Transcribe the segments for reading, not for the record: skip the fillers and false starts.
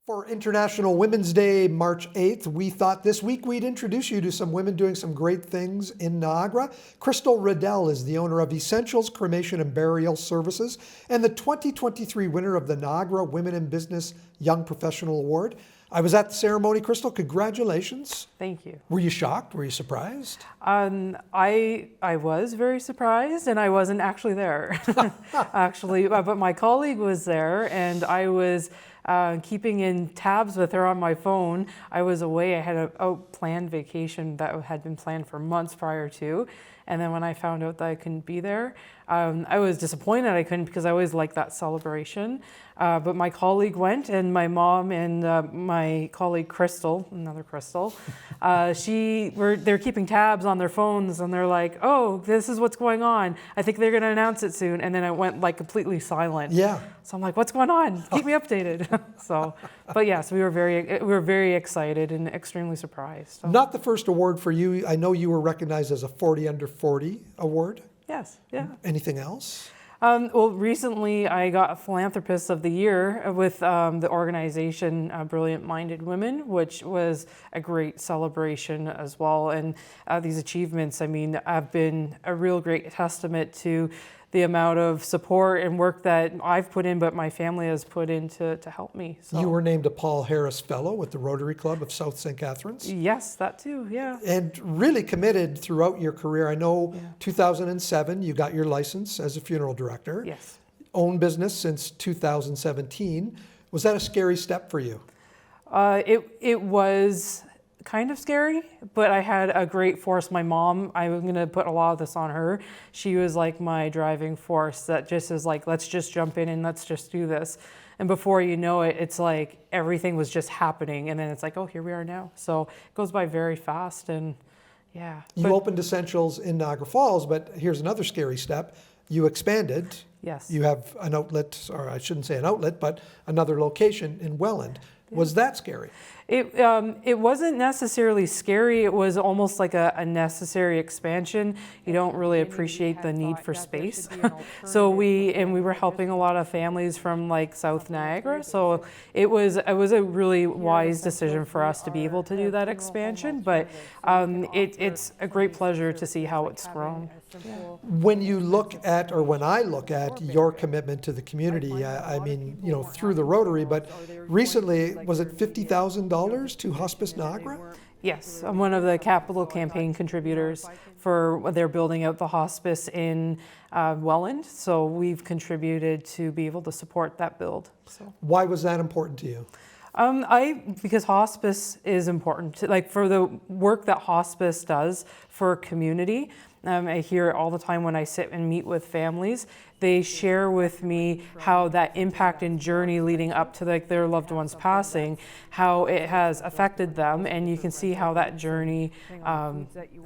For International Women's Day, March 8th, we thought this week we'd introduce you to some women doing some great things in Niagara. Krystall Riddell is the owner of Essentials Cremation and Burial Services and the 2023 winner of the Niagara Women in Business Young Professional Award. I was at the ceremony, Krystall. Congratulations. Thank you. Were you shocked? Were you surprised? I was very surprised, and I wasn't actually there, actually. But my colleague was there, and I was keeping in tabs with her on my phone. I was away. I had a planned vacation that had been planned for months prior to. And then when I found out that I couldn't be there, I was disappointed I couldn't, because I always like that celebration. But my colleague went, and my mom and my colleague Krystall, another Krystall, they're keeping tabs on their phones, and they're like, "Oh, this is what's going on. I think they're going to announce it soon." And then it went like completely silent. Yeah. So I'm like, "What's going on? Keep me updated." But yes, we were very excited and extremely surprised. So. Not the first award for you. I know you were recognized as a 40 under 40 award. Yes. Yeah. Anything else? Well, recently I got Philanthropist of the Year with the organization Brilliant Minded Women, which was a great celebration as well. And these achievements, I mean, have been a real great testament to the amount of support and work that I've put in, but my family has put in to help me. So. You were named a Paul Harris Fellow with the Rotary Club of South St. Catharines. Yes, that too, yeah. And really committed throughout your career. I know 2007, you got your license as a funeral director. Yes. Owned business since 2017. Was that a scary step for you? It was kind of scary, but I had a great force. My mom, I'm going to put a lot of this on her. She was like my driving force that just is like, let's just jump in and let's just do this. And before you know it, it's like everything was just happening. And then it's like, oh, here we are now. So it goes by very fast. And yeah. You opened Essentials in Niagara Falls, but here's another scary step. You expanded. Yes. You have an outlet, or I shouldn't say an outlet, but another location in Welland. Was that scary? It wasn't necessarily scary. It was almost like a necessary expansion. You don't really appreciate the need for space. So we were helping a lot of families from like South Niagara. So it was a really wise decision for us to be able to do that expansion. But it's a great pleasure to see how it's grown. When you look at, or when I look at your commitment to the community, I mean, you know, through the Rotary, but recently, was it $50,000 to Hospice Niagara? Yes, I'm one of the capital campaign contributors for they're building out the hospice in Welland. So we've contributed to be able to support that build. So. Why was that important to you? Because hospice is important, like for the work that hospice does for community. I hear it all the time when I sit and meet with families. They share with me how that impact and journey leading up to like their loved one's passing, how it has affected them, and you can see how that journey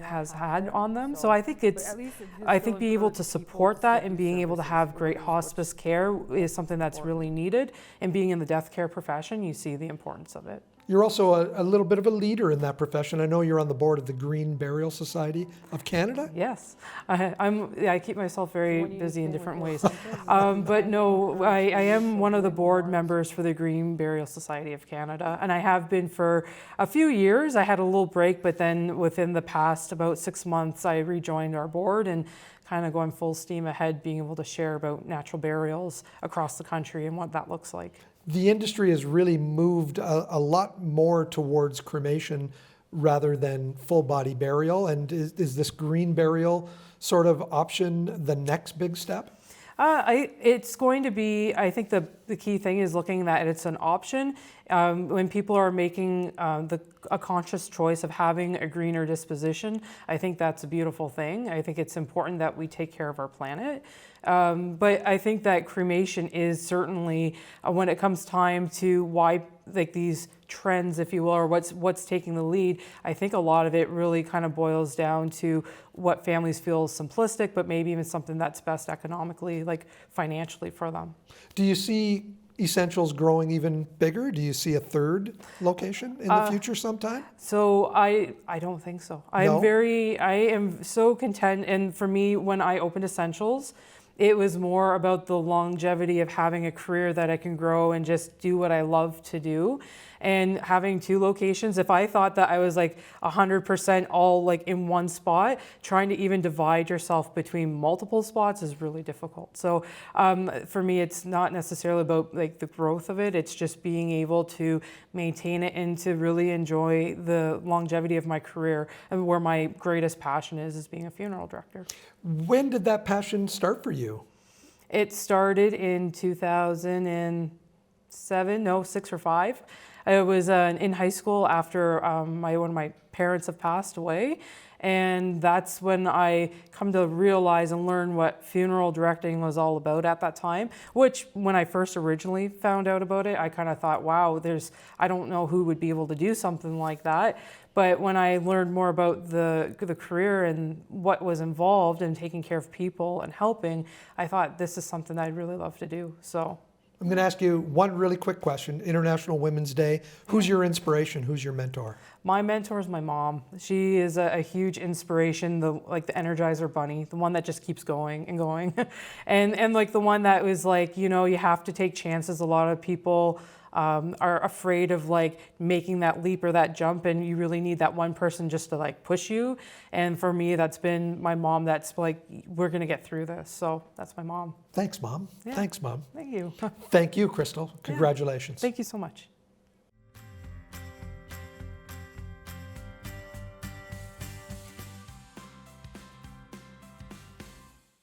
has had on them. So I think being able to support that and being able to have great hospice care is something that's really needed. And being in the death care profession, you see the importance of it. You're also a little bit of a leader in that profession. I know you're on the board of the Green Burial Society of Canada. Yes, I keep myself very busy in different ways. But no, I am one of the board members for the Green Burial Society of Canada, and I have been for a few years. I had a little break, but then within the past about 6 months, I rejoined our board and kind of going full steam ahead, being able to share about natural burials across the country and what that looks like. The industry has really moved a lot more towards cremation rather than full body burial. And is this green burial sort of option the next big step? It's going to be, I think the key thing is looking that it's an option. When people are making a conscious choice of having a greener disposition, I think that's a beautiful thing. I think it's important that we take care of our planet. But I think that cremation is certainly, when it comes time to why like these trends, if you will, or what's taking the lead, I think a lot of it really kind of boils down to what families feel is simplistic, but maybe even something that's best economically, like financially for them. Do you see Essentials growing even bigger? Do you see a third location in the future sometime? So I don't think so. I am so content. And for me, when I opened Essentials, it was more about the longevity of having a career that I can grow and just do what I love to do. And having 2 locations, if I thought that I was like 100% all like in one spot, trying to even divide yourself between multiple spots is really difficult. So for me, it's not necessarily about like the growth of it. It's just being able to maintain it and to really enjoy the longevity of my career, and where my greatest passion is being a funeral director. When did that passion start for you? It started in 2007, no, 6 or 5. It was in high school after one of my parents have passed away. And that's when I come to realize and learn what funeral directing was all about at that time, which when I first originally found out about it, I kind of thought, wow, I don't know who would be able to do something like that. But when I learned more about the career and what was involved in taking care of people and helping, I thought this is something I'd really love to do. So I'm going to ask you one really quick question. International Women's Day. Who's your inspiration? Who's your mentor? my mentor is my mom. She is a huge inspiration, the Energizer Bunny, the one that just keeps going and going. and like the one that was like, you know, you have to take chances. A lot of people are afraid of like making that leap or that jump, and you really need that one person just to like push you. And for me, that's been my mom. That's like, we're gonna get through this. So that's my mom. Thanks, Mom. Yeah. Thanks, Mom. Thank you. Thank you, Krystal. Congratulations. Thank you so much.